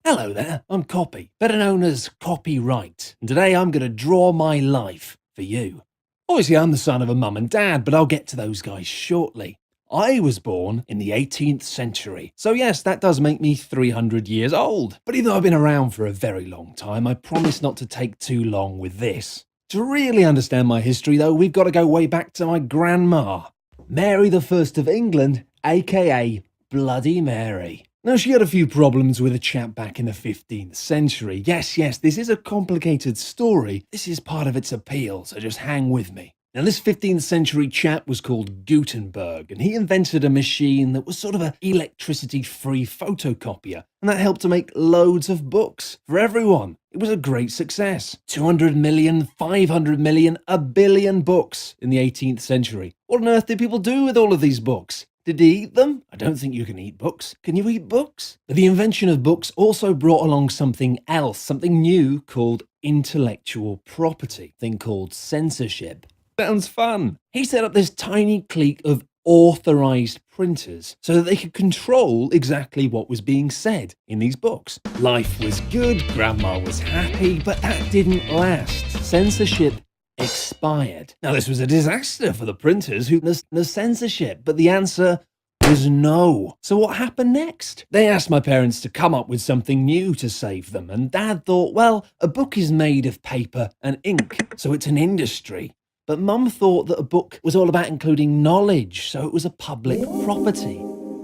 Hello there, I'm Copy, better known as Copyright, and today I'm going to draw my life for you. Obviously, I'm the son of a mum and dad, but I'll get to those guys shortly. I was born in the 18th century, so yes, that does make me 300 years old. But even though I've been around for a very long time, I promise not to take too long with this. To really understand my history, though, we've got to go way back to my grandma, Mary the First of England, aka Bloody Mary. Now, she had a few problems with a chap back in the 15th century. Yes, this is a complicated story. This is part of its appeal, so just hang with me. Now, this 15th century chap was called Gutenberg, and he invented a machine that was sort of an electricity-free photocopier, and that helped to make loads of books for everyone. It was a great success. 200 million, 500 million, a billion books in the 18th century. What on earth did people do with all of these books? Did he eat them? I don't think you can eat books. Can you eat books? But the invention of books also brought along something else, something new called intellectual property, a thing called censorship. Sounds fun. He set up this tiny clique of authorized printers so that they could control exactly what was being said in these books. Life was good, grandma was happy, but that didn't last. Censorship expired. Now, this was a disaster for the printers who no censorship, but the answer was no. So what happened next? They asked my parents to come up with something new to save them, and Dad thought, well, a book is made of paper and ink, so it's an industry. But Mum thought that a book was all about including knowledge, so it was a public property.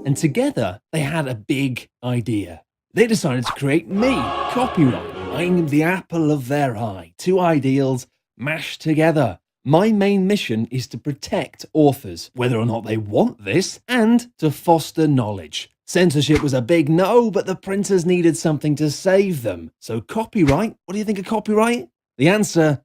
And together, they had a big idea. They decided to create me, Copyright. I'm the apple of their eye. Two ideals mashed together. My main mission is to protect authors, whether or not they want this, and to foster knowledge. Censorship was a big no, but the printers needed something to save them. So copyright, what do you think of copyright? The answer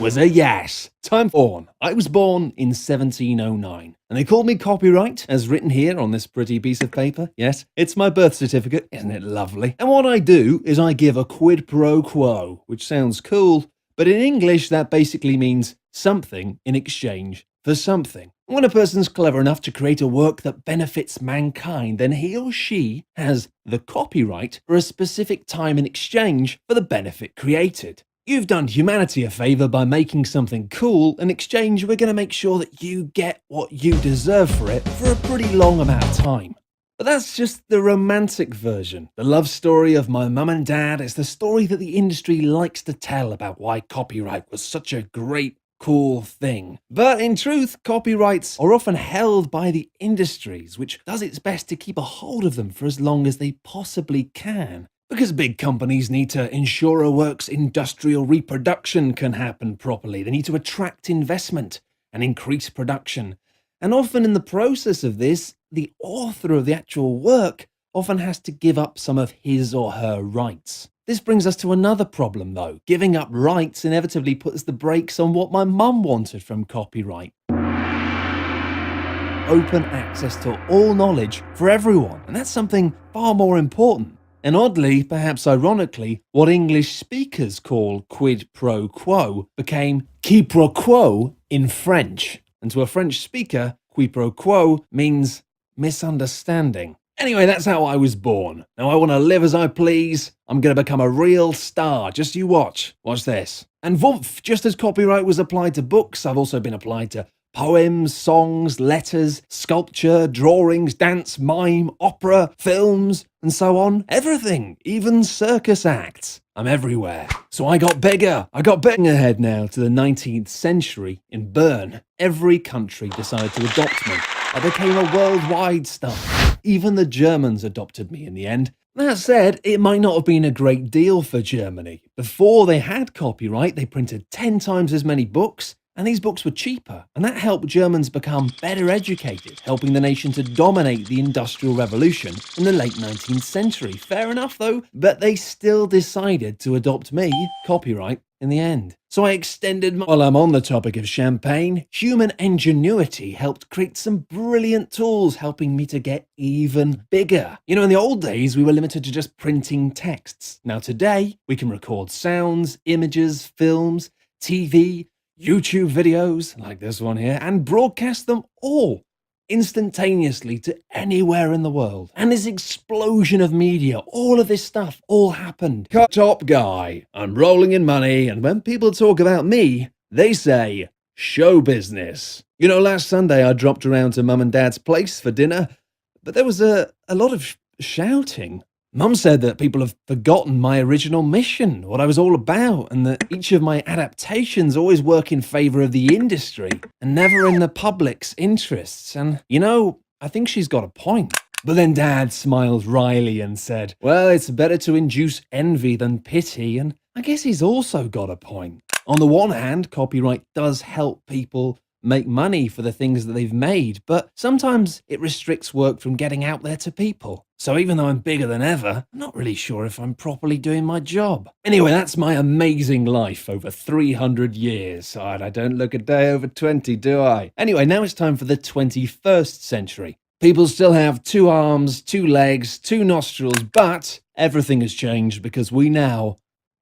was a yes. Time born. I was born in 1709, and they called me Copyright, as written here on this pretty piece of paper. Yes, it's my birth certificate, isn't it lovely? And what I do is I give a quid pro quo, which sounds cool, but in English, that basically means something in exchange for something. When a person's clever enough to create a work that benefits mankind, then he or she has the copyright for a specific time in exchange for the benefit created. You've done humanity a favor by making something cool. In exchange, we're going to make sure that you get what you deserve for it for a pretty long amount of time. But that's just the romantic version. The love story of my mum and dad is the story that the industry likes to tell about why copyright was such a great, cool thing. But in truth, copyrights are often held by the industries, which does its best to keep a hold of them for as long as they possibly can. Because big companies need to ensure a work's industrial reproduction can happen properly. They need to attract investment and increase production. And often in the process of this, the author of the actual work often has to give up some of his or her rights. This brings us to another problem though. Giving up rights inevitably puts the brakes on what my mum wanted from copyright. Open access to all knowledge for everyone. And that's something far more important. And oddly, perhaps ironically, what English speakers call quid pro quo became qui pro quo in French. And to a French speaker, qui pro quo means misunderstanding. Anyway, that's how I was born. Now I want to live as I please. I'm going to become a real star. Just you watch. Watch this. And vomph, just as copyright was applied to books, I've also been applied to poems, songs, letters, sculpture, drawings, dance, mime, opera, films, and so on. Everything, even circus acts. I'm everywhere. So I got bigger. Ahead now to the 19th century in Bern. Every country decided to adopt me. I became a worldwide star. Even the Germans adopted me in the end. That said, it might not have been a great deal for Germany. Before they had copyright, they printed 10 times as many books, and these books were cheaper, and that helped Germans become better educated, helping the nation to dominate the Industrial Revolution in the late 19th century. Fair enough though, but they still decided to adopt me, copyright, in the end. So I extended my... While I'm on the topic of champagne, human ingenuity helped create some brilliant tools helping me to get even bigger. You know, in the old days, we were limited to just printing texts. Now today, we can record sounds, images, films, TV, YouTube videos, like this one here, and broadcast them all instantaneously to anywhere in the world. And this explosion of media, all of this stuff, all happened. Top guy, I'm rolling in money, and when people talk about me, they say, show business. You know, last Sunday I dropped around to Mum and Dad's place for dinner, but there was a lot of shouting. Mum said that people have forgotten my original mission, what I was all about, and that each of my adaptations always work in favour of the industry and never in the public's interests. And, you know, I think she's got a point. But then Dad smiled wryly and said, well, it's better to induce envy than pity, and I guess he's also got a point. On the one hand, copyright does help people make money for the things that they've made, but sometimes it restricts work from getting out there to people. So even though I'm bigger than ever, I'm not really sure if I'm properly doing my job. Anyway, that's my amazing life over 300 years. I don't look a day over 20, do I? Anyway, now it's time for the 21st century. People still have 2 arms, 2 legs, 2 nostrils, but everything has changed because we now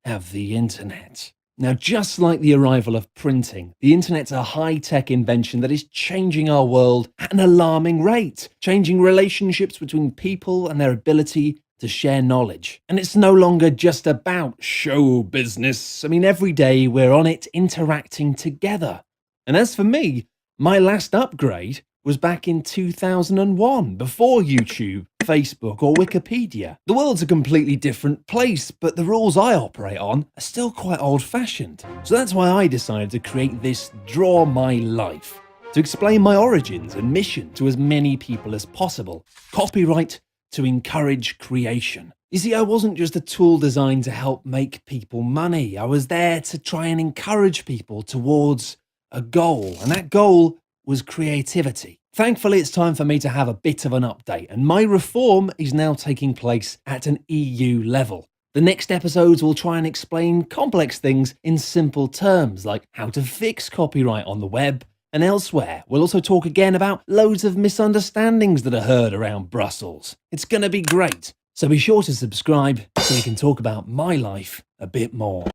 have the internet. Now, just like the arrival of printing, the internet's a high-tech invention that is changing our world at an alarming rate, changing relationships between people and their ability to share knowledge. And it's no longer just about show business. I mean, every day we're on it interacting together. And as for me, my last upgrade was back in 2001, before YouTube, Facebook or Wikipedia. The world's a completely different place, but the rules I operate on are still quite old-fashioned. So that's why I decided to create this Draw My Life, to explain my origins and mission to as many people as possible. Copyright to encourage creation. You see, I wasn't just a tool designed to help make people money. I was there to try and encourage people towards a goal, and that goal was creativity. Thankfully, it's time for me to have a bit of an update, and my reform is now taking place at an EU level. The next episodes will try and explain complex things in simple terms, like how to fix copyright on the web and elsewhere. We'll also talk again about loads of misunderstandings that are heard around Brussels. It's gonna be great, so be sure to subscribe so we can talk about my life a bit more.